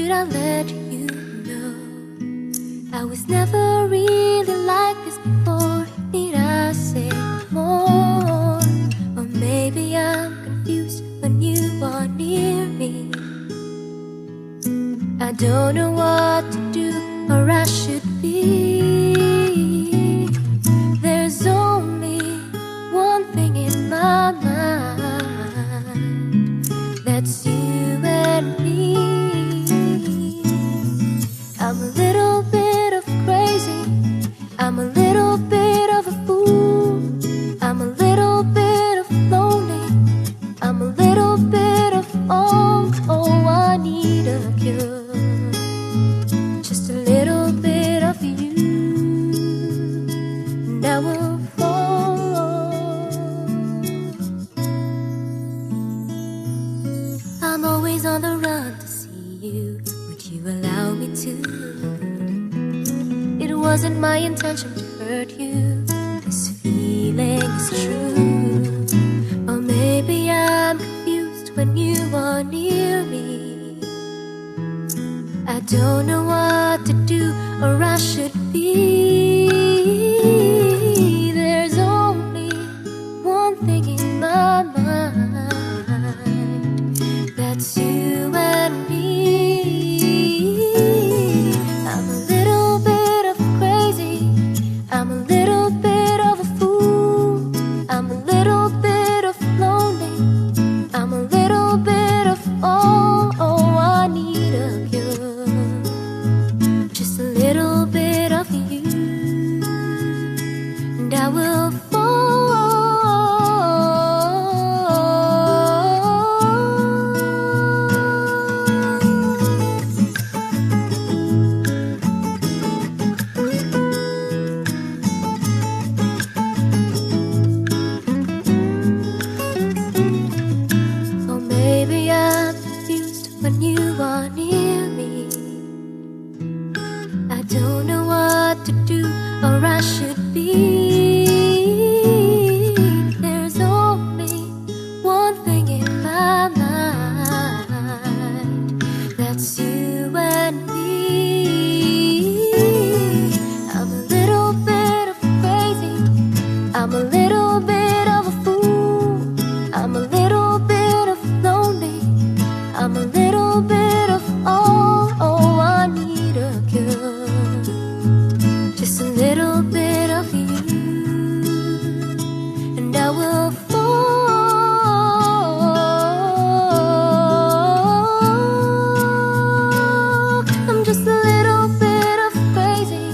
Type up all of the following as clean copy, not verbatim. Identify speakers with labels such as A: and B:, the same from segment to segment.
A: should I let you know? I was never really like this before. Need I say more? Or maybe I'm confused when you are near me. I don't know what to do or I should be. There's only one thing in my mind, that's you and me. I'm a little bit of crazy, I'm a little bit of a fool, I'm a little bit of lonely, I'm a little bit of all. Oh, I need a cure, just a little bit of you, and I will fall. I'm always on the run to see you. Would you allow me to? It wasn't my intention to hurt you. This feeling is true. Or maybe I'm confused when you are near me. I don't know what to do or I should be. There's only one thing in my mind, that's you and me. I'm a little bit of crazy, I'm a little bit of a fool, I'm a little bit of lonely, I'm a little bit of all. Oh, I need a cure, just a little bit of you, and I will fall. Or maybe I'm confused when you are near me. I don't know what to do or I should be. There's only one thing in my mind, that's you and me. I'm a little bit of crazy, I'm a little bit of a fool, I'm a little bit of lonely, I'm a little bit of all. Oh, I need a cure, just a little bit of you, and I will fall. I'm just a little bit of crazy,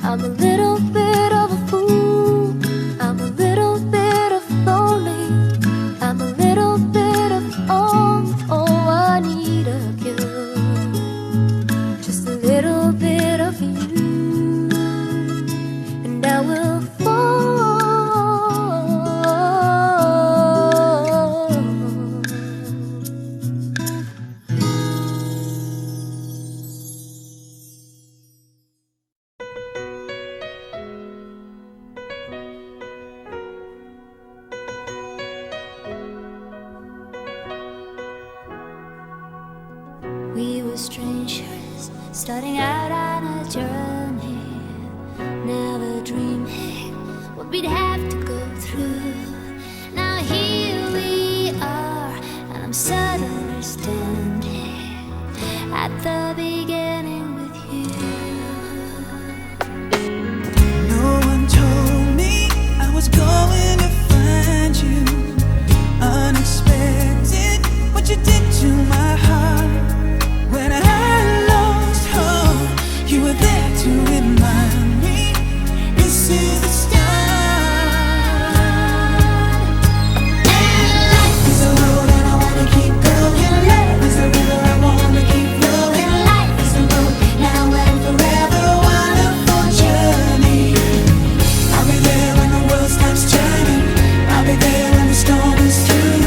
A: I'm a little bit of a fool, I'm a little bit of lonely, I'm a little bit of all. Oh, I need a cure, just a little bit of you, and I will fall.
B: We were strangers, starting out on a journey, never dreaming what we'd have to go through. Now here we are, and I'm suddenly standing at the beginning with you.
C: No one told me I was going to find you. Unexpected, what you did to my heart. When I lost hope, you were there to remind me this is the start. And life is a road and I wanna keep going. Love is a river I wanna keep flowing. Life is a road now and forever, wonderful journey. I'll be there when the world stops turning. I'll be there when the storm is through.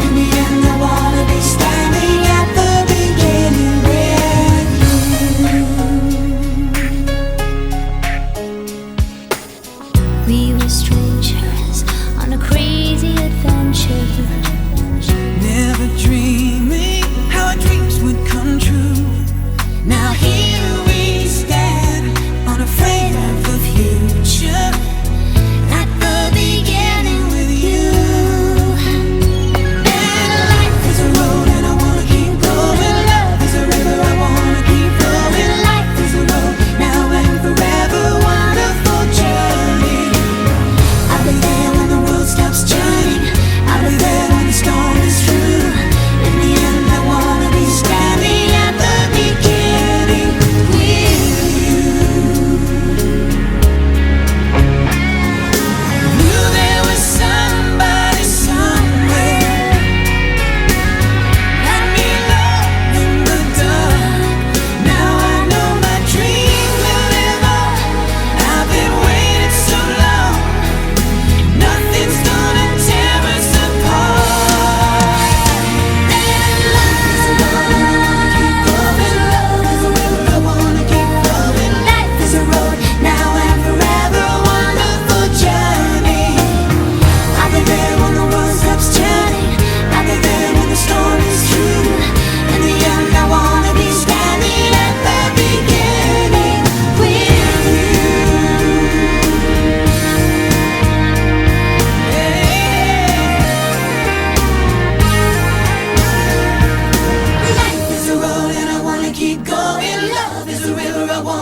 C: In the end, I wanna be standing at the beginning with you.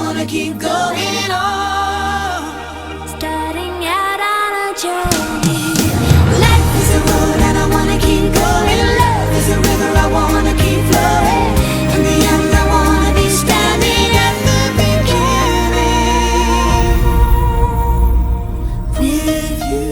C: wanna keep going on.
B: Starting out on a journey.
C: Life is a road and I wanna keep going. Love is a river, I wanna keep flowing. In the end, I wanna be standing at the beginning with you.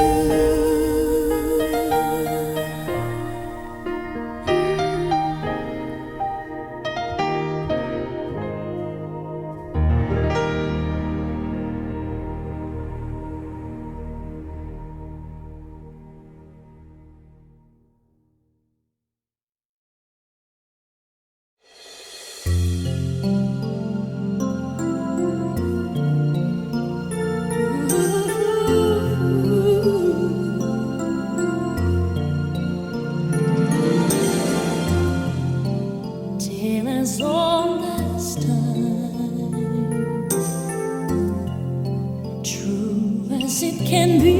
D: Dear as old as time, true as it can be.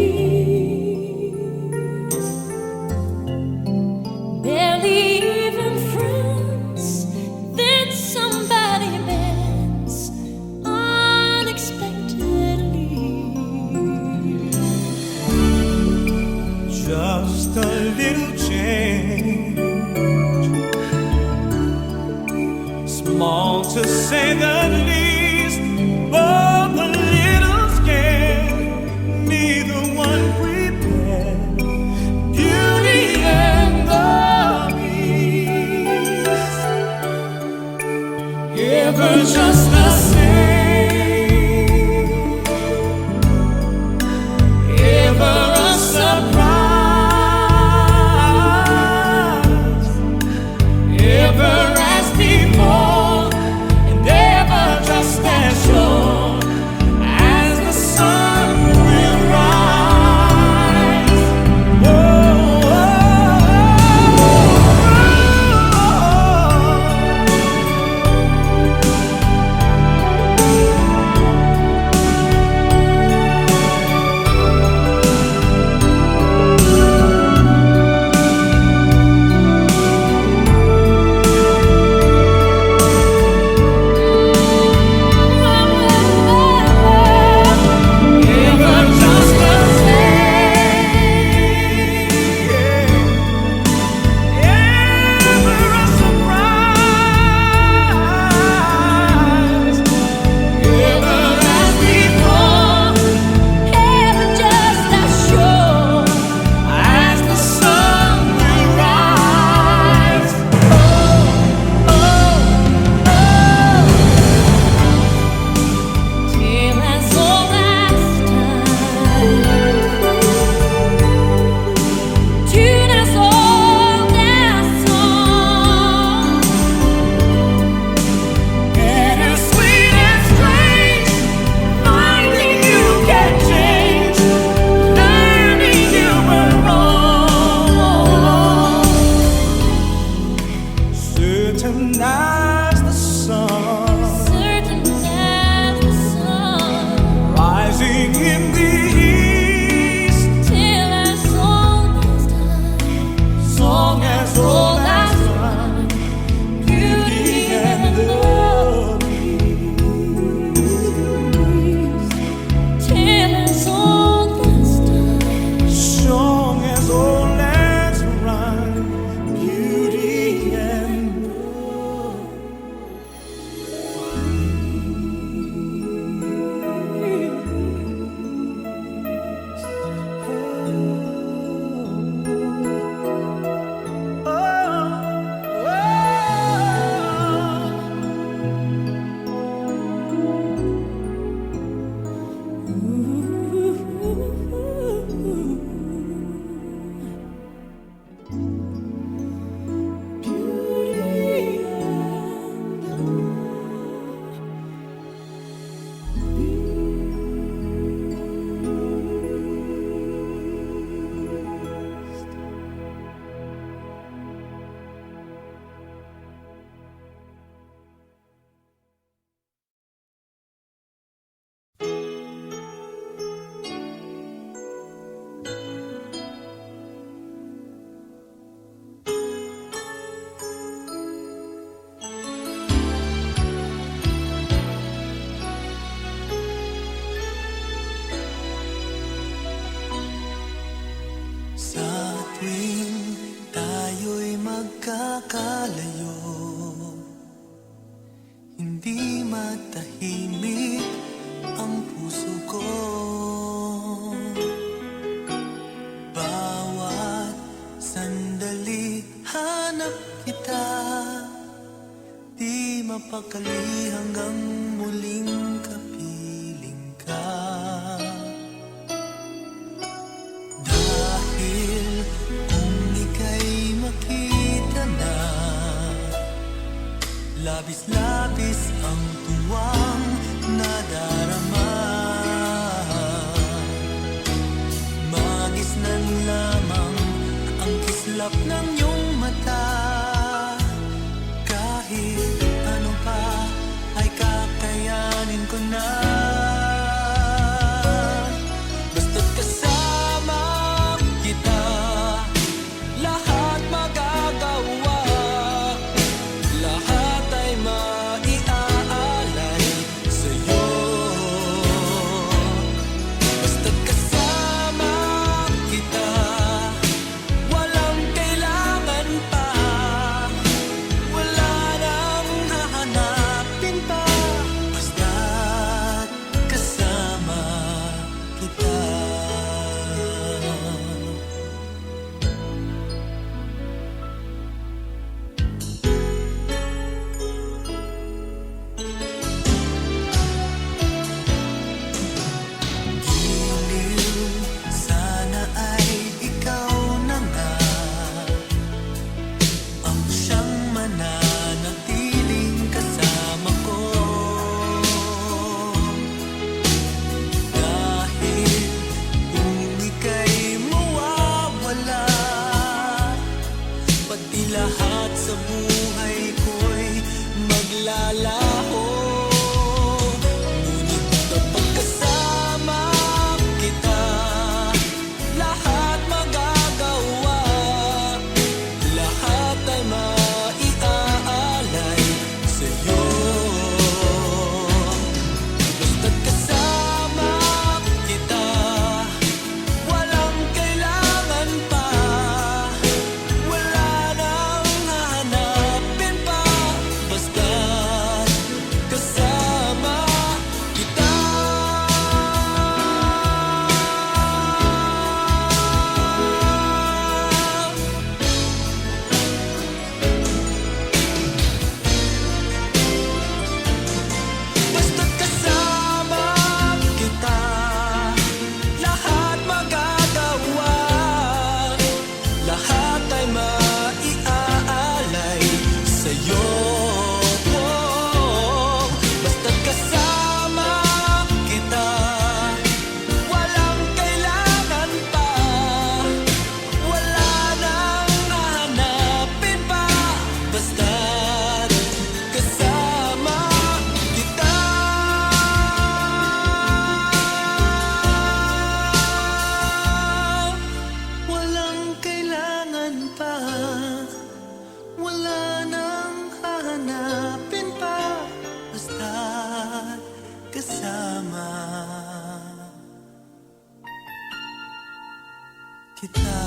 D: Barely even friends, then somebody bends unexpectedly.
E: Just a little change, small to say the least, but a little scared. Neither one prepared. Beauty and the Beast, ever just the same, ever a surprise, ever as before, and ever
F: nakakalayo, hindi matahimik ang puso ko. Bawat sandali hanap kita, di mapakali hanggang muling kapiling ka. Dahil kung ika'y makita na, labis-labis ang tuwang nadarama. Magisnan lamang ang kislap ng iyong mata. Kahit ano pa ay kakayanin ko na. Basta't kasama kita, lahat magagawa. Lahat ay maiaalay sa'yo. Basta't kasama kita, walang kailangan pa. Wala nang hahanapin pa. Basta't kasama kita. Giliw, sana ay ikaw na nga ang siyang mananatiling kasama ko. Dahil kung ika'y mawawala, pati lahat sa buhay ko'y maglalaho. Ngunit kapag kasama kita, lahat magagawa. Lahat ay maiaalay sa'yo. Basta't kasama kita, walang kailangan pa. Wala nang hahanapin pa. Basta't kasama kita. Basta't kasama kita, lahat magagawa. Lahat ay maiaalay sa'yo. Basta't kasama kita, walang kailangan pa. Wala nang hahanapin pa. Basta't kasama kita. Walang kailangan pa. Wala nang hahanapin pa. Basta't kasama kita.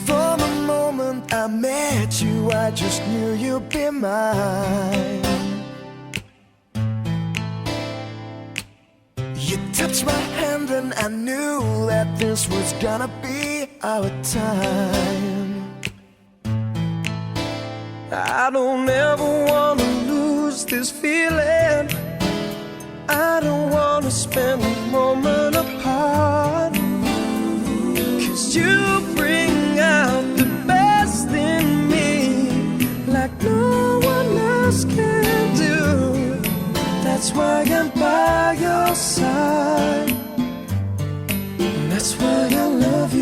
G: From the moment I met you, I just knew you'd be mine. You touched my hand and I knew that this was gonna be our time. I don't ever wanna lose this feeling. I don't wanna spend a moment apart. 'Cause you bring out the best in me, like no one else can do. That's why I'm by your side. And that's why I love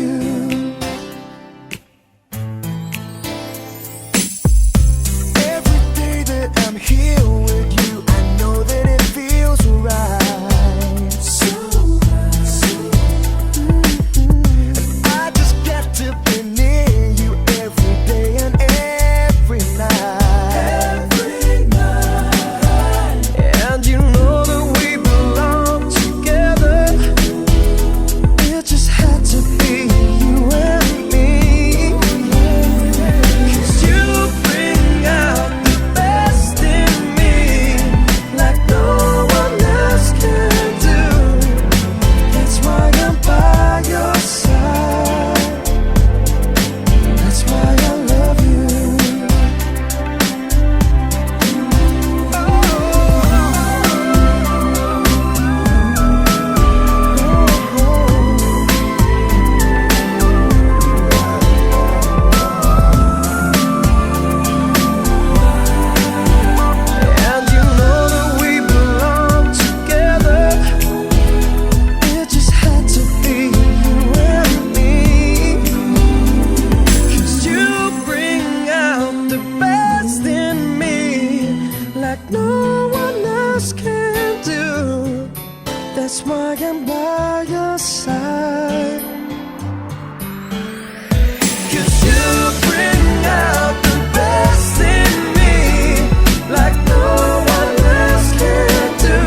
G: why I'm by your side. 'Cause you bring out the best in me, like no one else can do.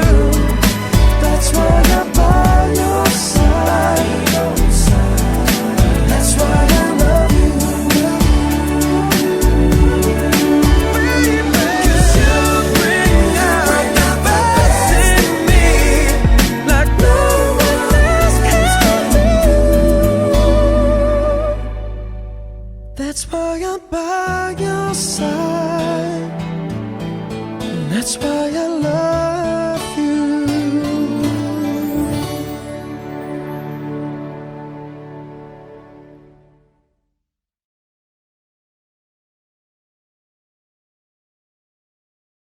G: That's why I'm by your side. That's why I love you. 'Cause you bring out the best in me, like no one else can do. That's why I'm by your side. That's why I love you.